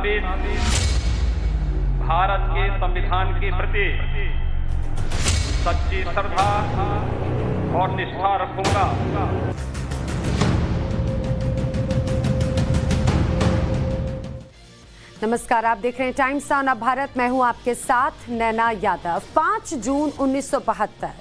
स्थापित भारत के संविधान के प्रति सच्ची श्रद्धा और निष्ठा रखूंगा। नमस्कार, आप देख रहे हैं टाइम्स ऑन अब भारत। मैं हूं आपके साथ नैना यादव। 5 जून 1972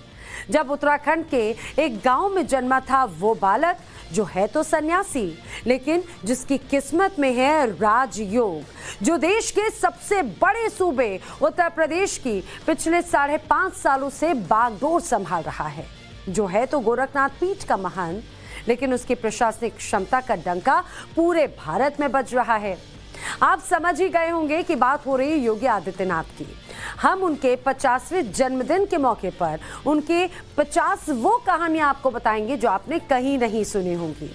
जब उत्तराखंड के एक गांव में जन्मा था वो बालक जो है तो सन्यासी, लेकिन जिसकी किस्मत में है राजयोग, जो देश के सबसे बड़े सूबे उत्तर प्रदेश की पिछले 5.5 सालों से बागडोर संभाल रहा है, जो है तो गोरखनाथ पीठ का महंत, लेकिन उसकी प्रशासनिक क्षमता का डंका पूरे भारत में बज रहा है। आप समझ ही गए होंगे कि बात हो रही है योगी आदित्यनाथ की। हम उनके 50वें जन्मदिन के मौके पर उनके 50 वो कहानियां आपको बताएंगे जो आपने कहीं नहीं सुनी होंगी।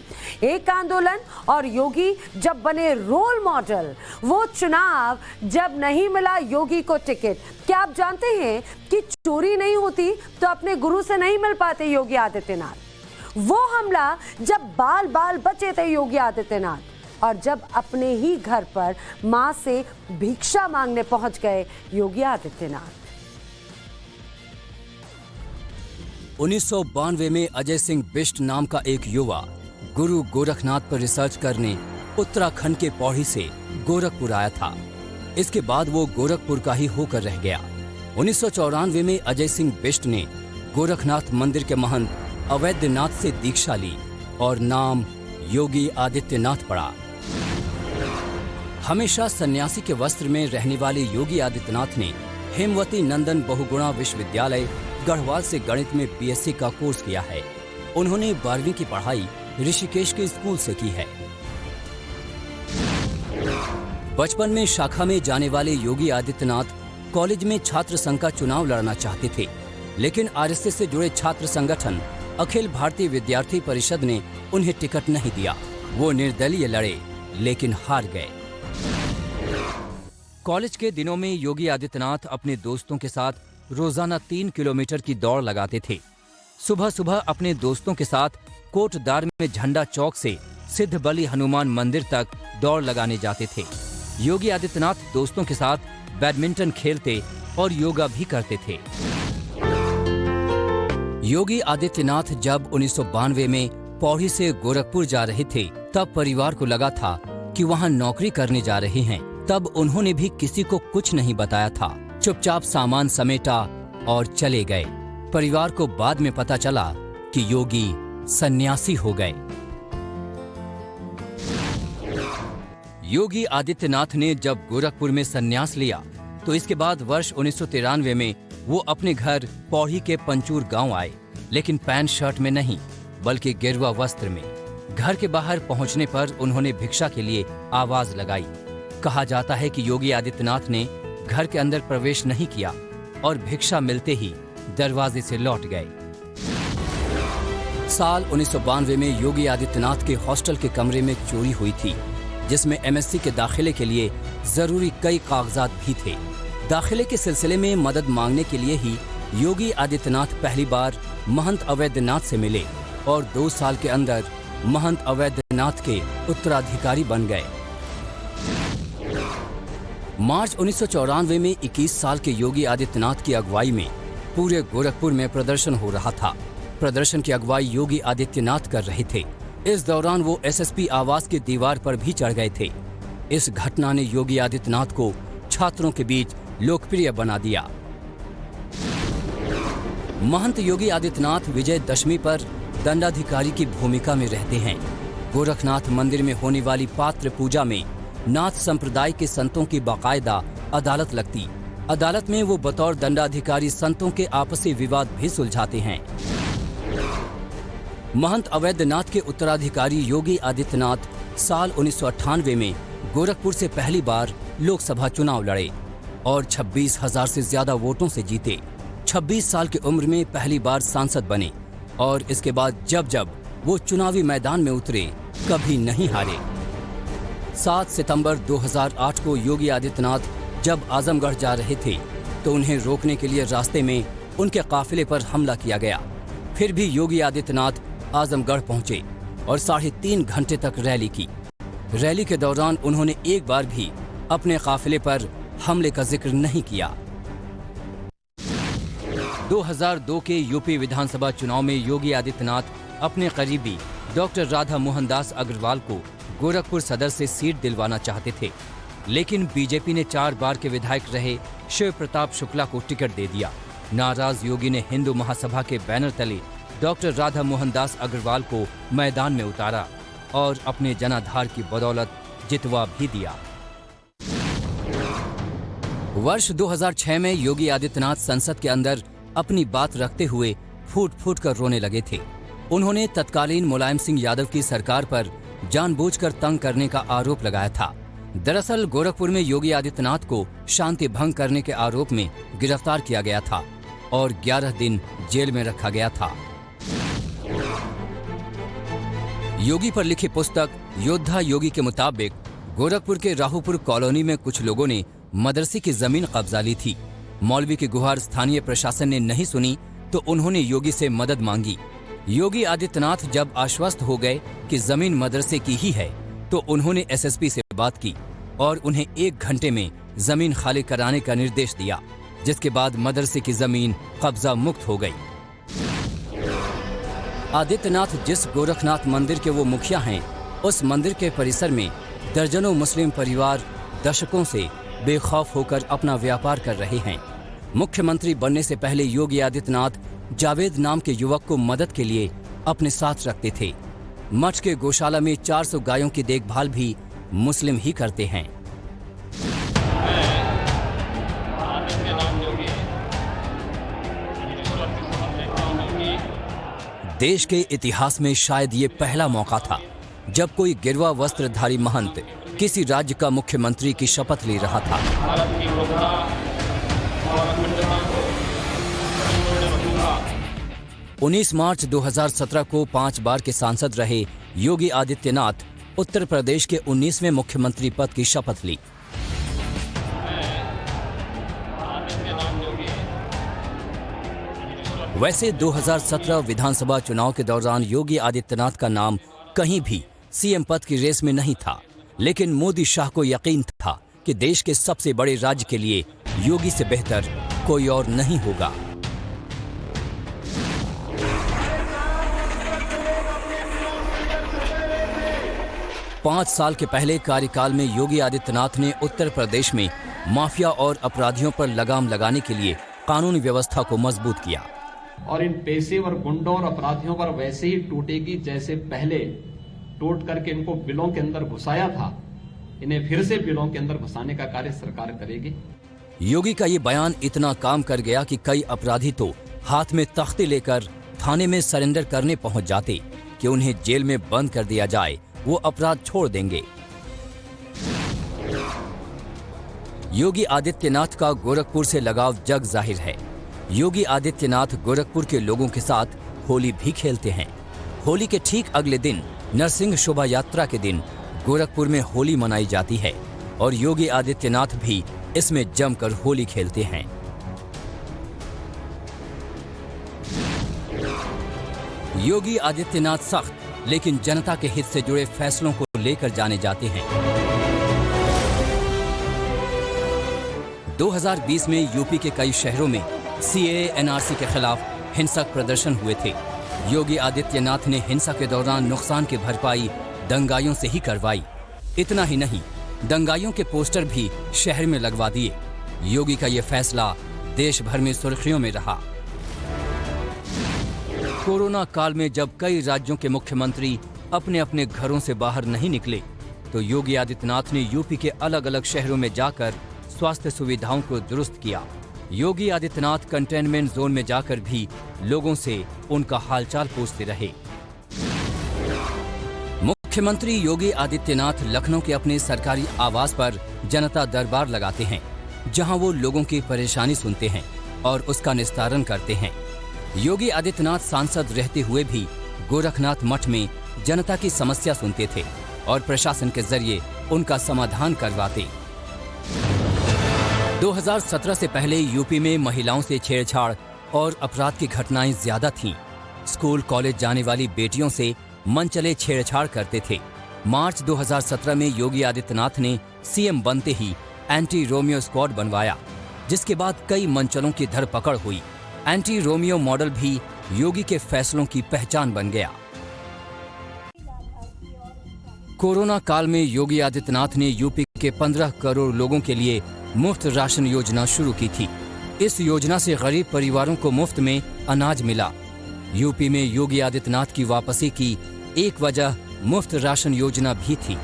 एक आंदोलन और योगी जब बने रोल मॉडल, वो चुनाव जब नहीं मिला योगी को टिकट। क्या आप जानते हैं कि चोरी नहीं होती तो अपने गुरु से नहीं मिल पाते योगी आदित्यनाथ। वो हमला जब बाल बाल बचे थे योगी आदित्यनाथ, और जब अपने ही घर पर मां से भिक्षा मांगने पहुंच गए योगी आदित्यनाथ। 1992 में अजय सिंह बिष्ट नाम का एक युवा गुरु गोरखनाथ पर रिसर्च करने उत्तराखंड के पौड़ी से गोरखपुर आया था। इसके बाद वो गोरखपुर का ही होकर रह गया। 1994 में अजय सिंह बिष्ट ने गोरखनाथ मंदिर के महंत अवैधनाथ से दीक्षा ली और नाम योगी आदित्यनाथ पड़ा। हमेशा सन्यासी के वस्त्र में रहने वाले योगी आदित्यनाथ ने हेमवती नंदन बहुगुणा विश्वविद्यालय गढ़वाल से गणित में बीएससी का कोर्स किया है। उन्होंने 12वीं की पढ़ाई ऋषिकेश के स्कूल से की है। बचपन में शाखा में जाने वाले योगी आदित्यनाथ कॉलेज में छात्र संघ का चुनाव लड़ना चाहते थे, लेकिन आरएसएस से जुड़े छात्र संगठन अखिल भारतीय विद्यार्थी परिषद ने उन्हें टिकट नहीं दिया। वो निर्दलीय लड़े लेकिन हार गए। कॉलेज के दिनों में योगी आदित्यनाथ अपने दोस्तों के साथ रोजाना 3 किलोमीटर की दौड़ लगाते थे। सुबह सुबह अपने दोस्तों के साथ कोटद्वार में झंडा चौक से सिद्धबली हनुमान मंदिर तक दौड़ लगाने जाते थे। योगी आदित्यनाथ दोस्तों के साथ बैडमिंटन खेलते और योगा भी करते थे। योगी आदित्यनाथ जब 1992 में पौड़ी से गोरखपुर जा रहे थे, तब परिवार को लगा था कि वहां नौकरी करने जा रहे हैं। तब उन्होंने भी किसी को कुछ नहीं बताया था। चुपचाप सामान समेटा और चले गए। परिवार को बाद में पता चला कि योगी सन्यासी हो गए। योगी आदित्यनाथ ने जब गोरखपुर में सन्यास लिया तो इसके बाद वर्ष 1993 में वो अपने घर पौड़ी के पंचूर गांव आए, लेकिन पैंट शर्ट में नहीं बल्कि गेरुआ वस्त्र में। घर के बाहर पहुंचने पर उन्होंने भिक्षा के लिए आवाज लगाई। कहा जाता है कि योगी आदित्यनाथ ने घर के अंदर प्रवेश नहीं किया और भिक्षा मिलते ही दरवाजे से लौट गए। साल 1992 में योगी आदित्यनाथ के हॉस्टल के कमरे में चोरी हुई थी, जिसमें एमएससी के दाखिले के लिए जरूरी कई कागजात भी थे। दाखिले के सिलसिले में मदद मांगने के लिए ही योगी आदित्यनाथ पहली बार महंत अवैधनाथ से मिले और 2 साल के अंदर महंत अवैधनाथ के उत्तराधिकारी बन गए। मार्च 1994 में 21 साल के योगी आदित्यनाथ की अगुवाई में पूरे गोरखपुर में प्रदर्शन हो रहा था। प्रदर्शन की अगुवाई योगी आदित्यनाथ कर रहे थे। इस दौरान वो एसएसपी आवास की दीवार पर भी चढ़ गए थे। इस घटना ने योगी आदित्यनाथ को छात्रों के बीच लोकप्रिय बना दिया। महंत योगी आदित्यनाथ विजयदशमी पर दंडाधिकारी की भूमिका में रहते हैं। गोरखनाथ मंदिर में होने वाली पात्र पूजा में नाथ संप्रदाय के संतों की बाकायदा अदालत लगती। अदालत में वो बतौर दंडाधिकारी संतों के आपसी विवाद भी सुलझाते हैं। महंत अवैधनाथ के उत्तराधिकारी योगी आदित्यनाथ साल 1998 में गोरखपुर से पहली बार लोकसभा चुनाव लड़े और 26,000 से ज्यादा वोटों से जीते। 26 साल की उम्र में पहली बार सांसद बने और इसके बाद जब जब वो चुनावी मैदान में उतरे कभी नहीं हारे। 7 सितंबर 2008 को योगी आदित्यनाथ जब आजमगढ़ जा रहे थे तो उन्हें रोकने के लिए रास्ते में उनके काफिले पर हमला किया गया। फिर भी योगी आदित्यनाथ आजमगढ़ पहुंचे और 3.5 घंटे तक रैली की। रैली के दौरान उन्होंने एक बार भी अपने काफिले पर हमले का जिक्र नहीं किया। 2002 के यूपी विधानसभा चुनाव में योगी आदित्यनाथ अपने करीबी डॉक्टर राधा मोहन दास अग्रवाल को गोरखपुर सदर से सीट दिलवाना चाहते थे, लेकिन बीजेपी ने 4 बार के विधायक रहे शिव प्रताप शुक्ला को टिकट दे दिया। नाराज योगी ने हिंदू महासभा के बैनर तले डॉक्टर राधा मोहन दास अग्रवाल को मैदान में उतारा और अपने जनाधार की बदौलत जितवा भी दिया। वर्ष 2006 में योगी आदित्यनाथ संसद के अंदर अपनी बात रखते हुए फूट फूट कर रोने लगे थे। उन्होंने तत्कालीन मुलायम सिंह यादव की सरकार पर जानबूझकर तंग करने का आरोप लगाया था। दरअसल गोरखपुर में योगी आदित्यनाथ को शांति भंग करने के आरोप में गिरफ्तार किया गया था और 11 दिन जेल में रखा गया था। योगी पर लिखी पुस्तक योद्धा योगी के मुताबिक गोरखपुर के राहूपुर कॉलोनी में कुछ लोगों ने मदरसे की जमीन कब्जा ली थी। मौलवी की गुहार स्थानीय प्रशासन ने नहीं सुनी तो उन्होंने योगी से मदद मांगी। योगी आदित्यनाथ जब आश्वस्त हो गए कि जमीन मदरसे की ही है तो उन्होंने एसएसपी से बात की और उन्हें 1 घंटे में जमीन खाली कराने का निर्देश दिया, जिसके बाद मदरसे की जमीन कब्जा मुक्त हो गई। आदित्यनाथ जिस गोरखनाथ मंदिर के वो मुखिया हैं, उस मंदिर के परिसर में दर्जनों मुस्लिम परिवार दशकों से बेखौफ होकर अपना व्यापार कर रहे हैं। मुख्यमंत्री बनने से पहले योगी आदित्यनाथ जावेद नाम के युवक को मदद के लिए अपने साथ रखते थे। मठ के गौशाला में 400 गायों की देखभाल भी मुस्लिम ही करते हैं। देश के इतिहास में शायद ये पहला मौका था जब कोई गिरवा वस्त्रधारी महंत किसी राज्य का मुख्यमंत्री की शपथ ले रहा था। 19 मार्च 2017 को 5 बार के सांसद रहे योगी आदित्यनाथ उत्तर प्रदेश के 19वें मुख्यमंत्री पद की शपथ ली। वैसे 2017 विधानसभा चुनाव के दौरान योगी आदित्यनाथ का नाम कहीं भी सीएम पद की रेस में नहीं था, लेकिन मोदी शाह को यकीन था कि देश के सबसे बड़े राज्य के लिए योगी से बेहतर कोई और नहीं होगा। पांच साल के पहले कार्यकाल में योगी आदित्यनाथ ने उत्तर प्रदेश में माफिया और अपराधियों पर लगाम लगाने के लिए कानूनी व्यवस्था को मजबूत किया और इन पेशेवर गुंडों और अपराधियों पर वैसे ही टूटेगी जैसे पहले टूट करके इनको बिलों के अंदर घुसाया था। इन्हें फिर से बिलों के अंदर घुसाने का कार्य सरकार करेगी। योगी का ये बयान इतना काम कर गया कि कई अपराधी तो हाथ में तख्ती लेकर थाने में सरेंडर करने पहुंच जाते कि उन्हें जेल में बंद कर दिया जाए, वो अपराध छोड़ देंगे। योगी आदित्यनाथ का गोरखपुर से लगाव जग जाहिर है। योगी आदित्यनाथ गोरखपुर के लोगों के साथ होली भी खेलते हैं। होली के ठीक अगले दिन नरसिंह शोभा यात्रा के दिन गोरखपुर में होली मनाई जाती है और योगी आदित्यनाथ भी इसमें जमकर होली खेलते हैं। योगी आदित्यनाथ सख्त लेकिन जनता के हित से जुड़े फैसलों को लेकर जाने जाते हैं। 2020 में यूपी के कई शहरों में सीएए एनआरसी के खिलाफ हिंसक प्रदर्शन हुए थे। योगी आदित्यनाथ ने हिंसा के दौरान नुकसान की भरपाई दंगाइयों से ही करवाई। इतना ही नहीं, दंगाइयों के पोस्टर भी शहर में लगवा दिए। योगी का यह फैसला देश भर में सुर्खियों में रहा। कोरोना काल में जब कई राज्यों के मुख्यमंत्री अपने अपने घरों से बाहर नहीं निकले, तो योगी आदित्यनाथ ने यूपी के अलग अलग शहरों में जाकर स्वास्थ्य सुविधाओं को दुरुस्त किया। योगी आदित्यनाथ कंटेनमेंट जोन में जाकर भी लोगों से उनका हालचाल पूछते रहे। मुख्यमंत्री योगी आदित्यनाथ लखनऊ के अपने सरकारी आवास पर जनता दरबार लगाते हैं, जहां वो लोगों की परेशानी सुनते हैं और उसका निस्तारण करते हैं। योगी आदित्यनाथ सांसद रहते हुए भी गोरखनाथ मठ में जनता की समस्या सुनते थे और प्रशासन के जरिए उनका समाधान करवाते। 2017 से पहले यूपी में महिलाओं से छेड़छाड़ और अपराध की घटनाएं ज्यादा थीं। स्कूल कॉलेज जाने वाली बेटियों से मनचले छेड़छाड़ करते थे। मार्च 2017 में योगी आदित्यनाथ ने सीएम बनते ही एंटी रोमियो स्क्वाड बनवाया, जिसके बाद कई मंचलों की धरपकड़ हुई। एंटी रोमियो मॉडल भी योगी के फैसलों की पहचान बन गया। कोरोना काल में योगी आदित्यनाथ ने यूपी के 15 करोड़ लोगों के लिए मुफ्त राशन योजना शुरू की थी। इस योजना से गरीब परिवारों को मुफ्त में अनाज मिला। यूपी में योगी आदित्यनाथ की वापसी की एक वजह मुफ्त राशन योजना भी थी।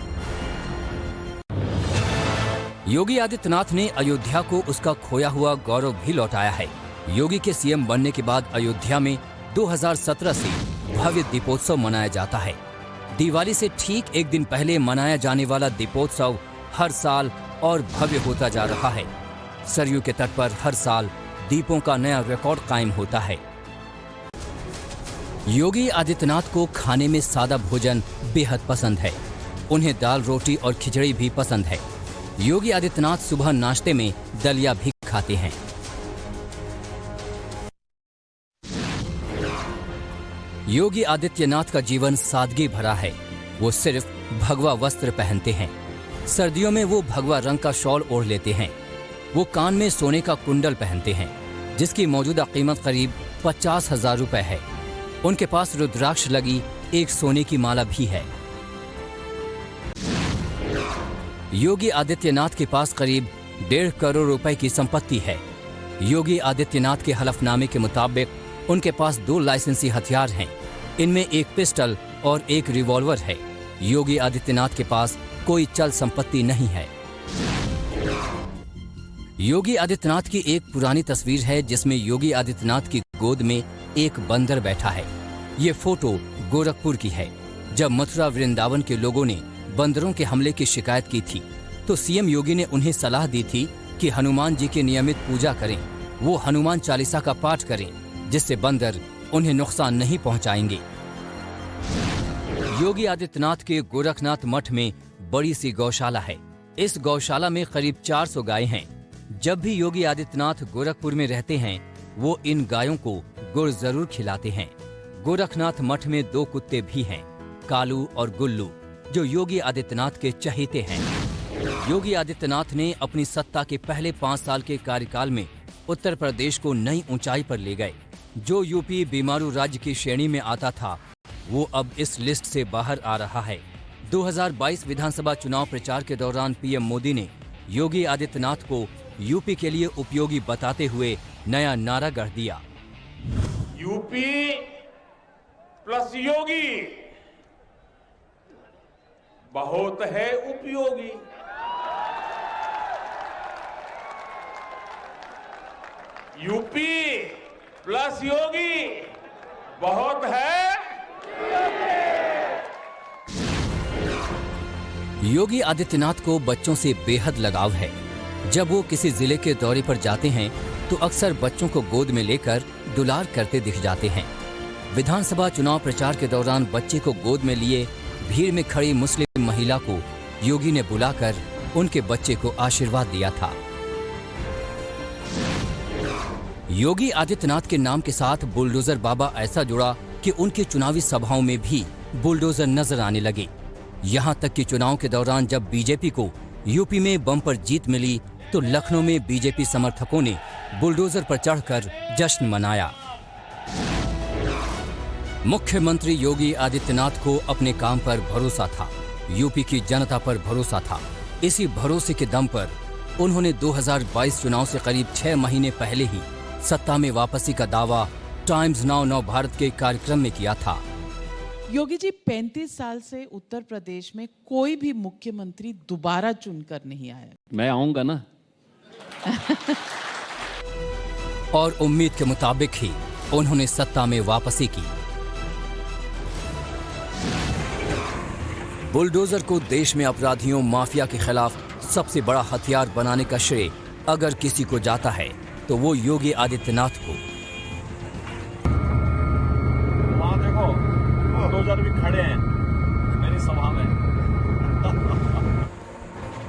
योगी आदित्यनाथ ने अयोध्या को उसका खोया हुआ गौरव भी लौटाया है। योगी के सीएम बनने के बाद अयोध्या में 2017 से भव्य दीपोत्सव मनाया जाता है। दिवाली से ठीक एक दिन पहले मनाया जाने वाला दीपोत्सव हर साल और भव्य होता जा रहा है। सरयू के तट पर हर साल दीपों का नया रिकॉर्ड कायम होता है। योगी आदित्यनाथ को खाने में सादा भोजन बेहद पसंद है। उन्हें दाल, रोटी और खिचड़ी भी पसंद है। योगी आदित्यनाथ सुबह नाश्ते में दलिया भी खाते हैं। योगी आदित्यनाथ का जीवन सादगी भरा है। वो सिर्फ भगवा वस्त्र पहनते हैं। सर्दियों में वो भगवा रंग का शॉल ओढ़ लेते हैं। वो कान में सोने का कुंडल पहनते हैं, जिसकी मौजूदा कीमत करीब 50,000 रुपए है। उनके पास रुद्राक्ष लगी एक सोने की माला भी है। योगी आदित्यनाथ के पास करीब 1.5 करोड़ रुपए की संपत्ति है। योगी आदित्यनाथ के हलफनामे के मुताबिक उनके पास 2 लाइसेंसी हथियार हैं। इनमें एक पिस्टल और एक रिवॉल्वर है। योगी आदित्यनाथ के पास कोई चल संपत्ति नहीं है। योगी आदित्यनाथ की एक पुरानी तस्वीर है जिसमें योगी आदित्यनाथ की गोद में एक बंदर बैठा है। ये फोटो गोरखपुर की है। जब मथुरा वृंदावन के लोगों ने बंदरों के हमले की शिकायत की थी तो सीएम योगी ने उन्हें सलाह दी थी कि हनुमान जी की नियमित पूजा करें। वो हनुमान चालीसा का पाठ करें, जिससे बंदर उन्हें नुकसान नहीं पहुंचाएंगे। योगी आदित्यनाथ के गोरखनाथ मठ में बड़ी सी गौशाला है। इस गौशाला में करीब 400 गायें हैं। जब भी योगी आदित्यनाथ गोरखपुर में रहते हैं, वो इन गायों को गुड़ जरूर खिलाते हैं। गोरखनाथ मठ में 2 कुत्ते भी हैं, कालू और गुल्लू, जो योगी आदित्यनाथ के चहेते हैं। योगी आदित्यनाथ ने अपनी सत्ता के पहले 5 साल के कार्यकाल में उत्तर प्रदेश को नई ऊंचाई पर ले गए। जो यूपी बीमारू राज्य की श्रेणी में आता था, वो अब इस लिस्ट से बाहर आ रहा है। 2022 विधानसभा चुनाव प्रचार के दौरान पीएम मोदी ने योगी आदित्यनाथ को यूपी के लिए उपयोगी बताते हुए नया नारा गढ़ दिया। यूपी प्लस योगी बहुत है उपयोगी। यूपी प्लस योगी बहुत है। योगी आदित्यनाथ को बच्चों से बेहद लगाव है। जब वो किसी जिले के दौरे पर जाते हैं तो अक्सर बच्चों को गोद में लेकर दुलार करते दिख जाते हैं। विधानसभा चुनाव प्रचार के दौरान बच्चे को गोद में लिए भीड़ में खड़ी मुस्लिम महिला को योगी ने बुलाकर उनके बच्चे को आशीर्वाद दिया था। योगी आदित्यनाथ के नाम के साथ बुलडोजर बाबा ऐसा जुड़ा कि उनकी चुनावी सभाओं में भी बुलडोजर नजर आने लगे। यहाँ तक कि चुनाव के दौरान जब बीजेपी को यूपी में बम्पर जीत मिली तो लखनऊ में बीजेपी समर्थकों ने बुलडोजर पर चढ़कर जश्न मनाया। मुख्यमंत्री योगी आदित्यनाथ को अपने काम पर भरोसा था, यूपी की जनता पर भरोसा था। इसी भरोसे के दम पर उन्होंने 2022 चुनाव से करीब 6 महीने पहले ही सत्ता में वापसी का दावा टाइम्स नाउ नव भारत के कार्यक्रम में किया था। योगी जी 35 साल से उत्तर प्रदेश में कोई भी मुख्यमंत्री दोबारा चुनकर नहीं आया। मैं आऊंगा ना। और उम्मीद के मुताबिक ही उन्होंने सत्ता में वापसी की। बुलडोजर को देश में अपराधियों माफिया के खिलाफ सबसे बड़ा हथियार बनाने का श्रेय अगर किसी को जाता है तो वो योगी आदित्यनाथ को। वहां देखो बुलडोजर भी खड़े हैं मेरी सभा में।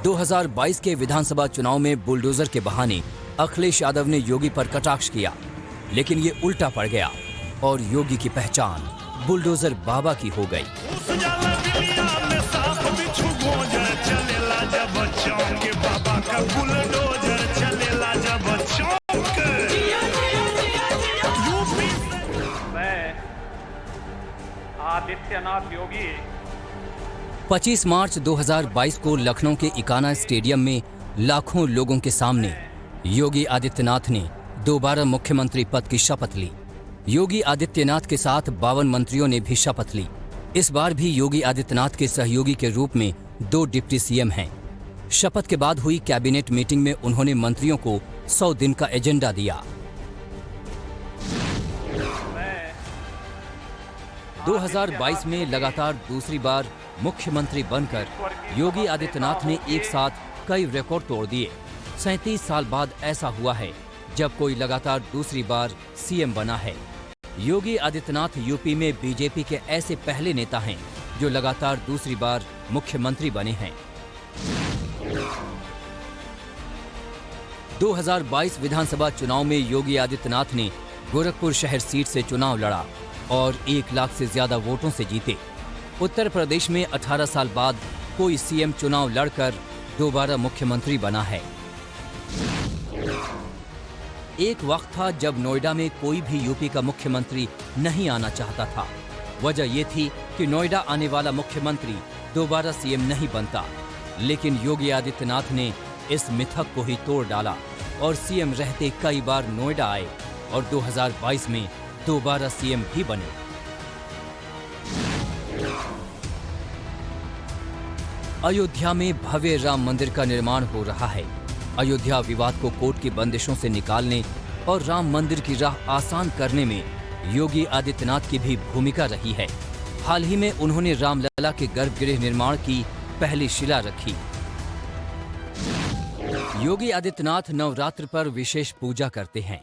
2022 के विधानसभा चुनाव में बुलडोजर के बहाने अखिलेश यादव ने योगी पर कटाक्ष किया, लेकिन ये उल्टा पड़ गया और योगी की पहचान बुलडोजर बाबा की हो गई। बुलडोजर चलेला जब चौक मैं आदित्यनाथ योगी 25 मार्च 2022 को लखनऊ के इकाना स्टेडियम में लाखों लोगों के सामने योगी आदित्यनाथ ने दोबारा मुख्यमंत्री पद की शपथ ली। योगी आदित्यनाथ के साथ 52 मंत्रियों ने भी शपथ ली। इस बार भी योगी आदित्यनाथ के सहयोगी के रूप में 2 डिप्टी सीएम हैं। शपथ के बाद हुई कैबिनेट मीटिंग में उन्होंने मंत्रियों को 100 दिन का एजेंडा दिया। 2022 में लगातार दूसरी बार मुख्यमंत्री बनकर योगी आदित्यनाथ ने एक साथ कई रिकॉर्ड तोड़ दिए। 37 साल बाद ऐसा हुआ है जब कोई लगातार दूसरी बार सीएम बना है। योगी आदित्यनाथ यूपी में बीजेपी के ऐसे पहले नेता हैं जो लगातार दूसरी बार मुख्यमंत्री बने हैं। 2022 विधानसभा चुनाव में योगी आदित्यनाथ ने गोरखपुर शहर सीट से चुनाव लड़ा और 1 लाख से ज्यादा वोटों से जीते। उत्तर प्रदेश में 18 साल बाद कोई सीएम चुनाव लड़कर दोबारा मुख्यमंत्री बना है। एक वक्त था जब नोएडा में कोई भी यूपी का मुख्यमंत्री नहीं आना चाहता था। वजह यह थी कि नोएडा आने वाला मुख्यमंत्री दोबारा सीएम नहीं बनता। लेकिन योगी आदित्यनाथ ने इस मिथक को ही तोड़ डाला और सीएम रहते कई बार नोएडा आए और 2022 में दोबारा सीएम भी बने। अयोध्या में भव्य राम मंदिर का निर्माण हो रहा है। अयोध्या विवाद को कोर्ट की बंदिशों से निकालने और राम मंदिर की राह आसान करने में योगी आदित्यनाथ की भी भूमिका रही है। हाल ही में उन्होंने रामलला के गर्भगृह निर्माण की पहली शिला रखी। योगी आदित्यनाथ नवरात्र पर विशेष पूजा करते हैं।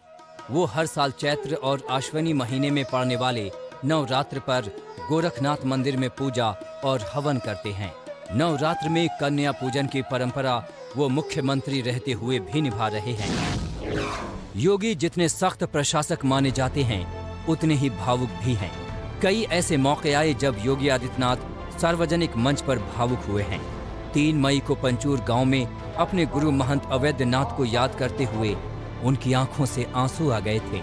वो हर साल चैत्र और आश्विनी महीने में पड़ने वाले नवरात्र पर गोरखनाथ मंदिर में पूजा और हवन करते हैं। नवरात्र में कन्या पूजन की परंपरा वो मुख्यमंत्री रहते हुए भी निभा रहे हैं। योगी जितने सख्त प्रशासक माने जाते हैं उतने ही भावुक भी हैं। कई ऐसे मौके आए जब योगी आदित्यनाथ सार्वजनिक मंच पर भावुक हुए हैं। 3 मई को पंचूर गांव में अपने गुरु महंत अवैधनाथ को याद करते हुए उनकी आंखों से आंसू आ गए थे।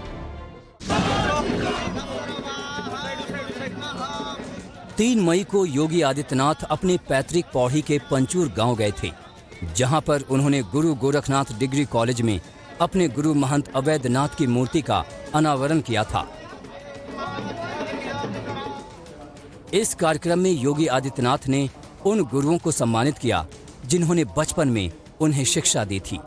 3 मई को योगी आदित्यनाथ अपने पैतृक पौड़ी के पंचूर गांव गए थे, जहां पर उन्होंने गुरु गोरखनाथ डिग्री कॉलेज में अपने गुरु महंत अवैधनाथ की मूर्ति का अनावरण किया था। इस कार्यक्रम में योगी आदित्यनाथ ने उन गुरुओं को सम्मानित किया जिन्होंने बचपन में उन्हें शिक्षा दी थी।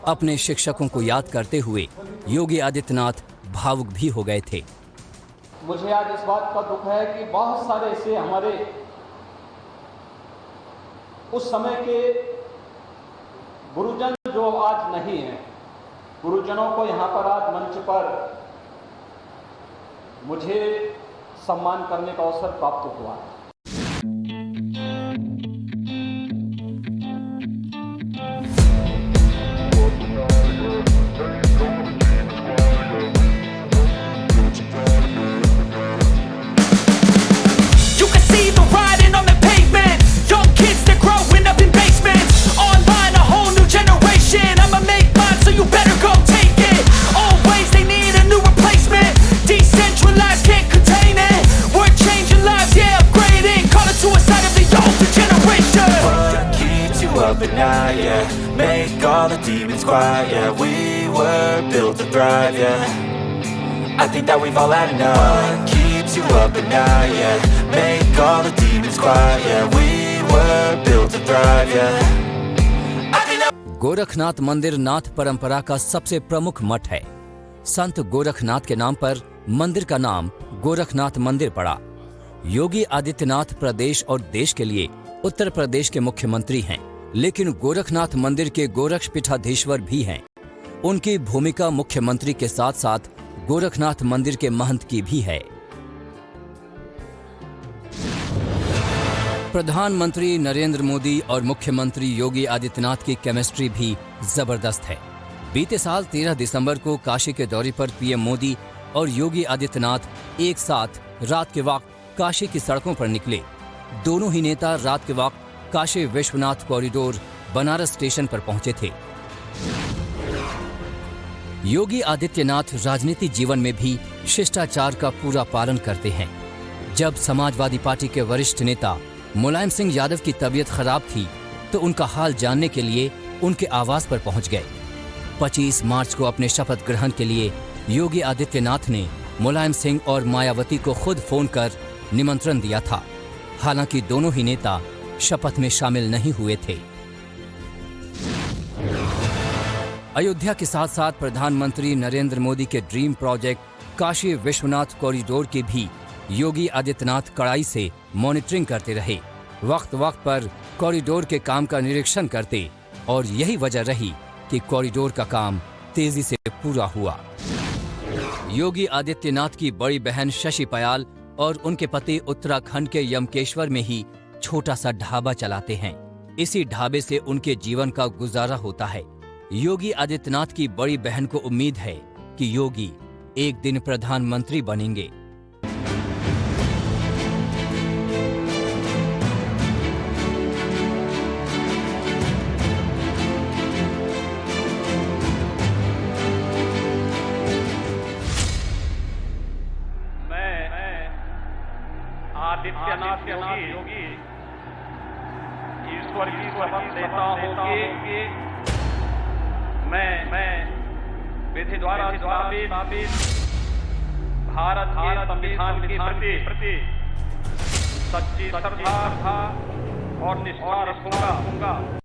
अपने शिक्षकों को याद करते हुए योगी आदित्यनाथ भावुक भी हो गए थे। मुझे आज इस बात का दुख है कि बहुत सारे ऐसे हमारे उस समय के गुरुजन जो आज नहीं हैं, गुरुजनों को यहाँ पर आज मंच पर मुझे सम्मान करने का अवसर प्राप्त हुआ है। Up at night, yeah. Make all the demons quiet, yeah. We were built to thrive, yeah. I think that we've all had enough. What keeps you up at night, yeah. Make all the demons quiet, yeah. We were built to thrive, yeah. Gorakhnath मंदिर नाथ परंपरा का सबसे प्रमुख मठ है। संत गोरखनाथ के नाम पर मंदिर का नाम गोरखनाथ मंदिर पड़ा। योगी आदित्यनाथ प्रदेश और देश के लिए उत्तर प्रदेश के मुख्यमंत्री हैं, लेकिन गोरखनाथ मंदिर के गोरक्षपीठाधीश्वर भी हैं। उनकी भूमिका मुख्यमंत्री के साथ साथ गोरखनाथ मंदिर के महंत की भी है। प्रधानमंत्री नरेंद्र मोदी और मुख्यमंत्री योगी आदित्यनाथ की केमिस्ट्री भी जबरदस्त है। बीते साल 13 दिसंबर को काशी के दौरे पर पीएम मोदी और योगी आदित्यनाथ एक साथ रात के वक्त काशी की सड़कों पर निकले। दोनों ही नेता रात के वक्त काशी विश्वनाथ कॉरिडोर बनारस स्टेशन पर पहुंचे थे। योगी आदित्यनाथ राजनीति जीवन में भी शिष्टाचार का पूरा पालन करते हैं। जब समाजवादी पार्टी के वरिष्ठ नेता मुलायम सिंह यादव की तबीयत खराब थी तो उनका हाल जानने के लिए उनके आवास पर पहुंच गए। 25 मार्च को अपने शपथ ग्रहण के लिए योगी आदित्यनाथ ने मुलायम सिंह और मायावती को खुद फोन कर निमंत्रण दिया था। हालांकि दोनों ही नेता शपथ में शामिल नहीं हुए थे। अयोध्या के साथ साथ प्रधानमंत्री नरेंद्र मोदी के dream project Kashi Vishwanath corridor की भी योगी आदित्यनाथ कड़ाई से मॉनिटरिंग करते रहे। वक्त वक्त पर कॉरिडोर के काम का निरीक्षण करते और यही वजह रही कि कॉरिडोर का काम तेजी से पूरा हुआ। योगी आदित्यनाथ की बड़ी बहन शशि पयाल और उनके पति उत्तराखंड के यमकेश्वर में ही छोटा सा ढाबा चलाते हैं। इसी ढाबे से उनके जीवन का गुजारा होता है। योगी आदित्यनाथ की बड़ी बहन को उम्मीद है कि योगी एक दिन प्रधानमंत्री बनेंगे। आदित्यनाथ योगी ईश्वर की शपथ देता हूं कि मैं विधि द्वारा स्थापित भारत के संविधान के प्रति सच्ची श्रद्धा और निष्ठा रखूंगा।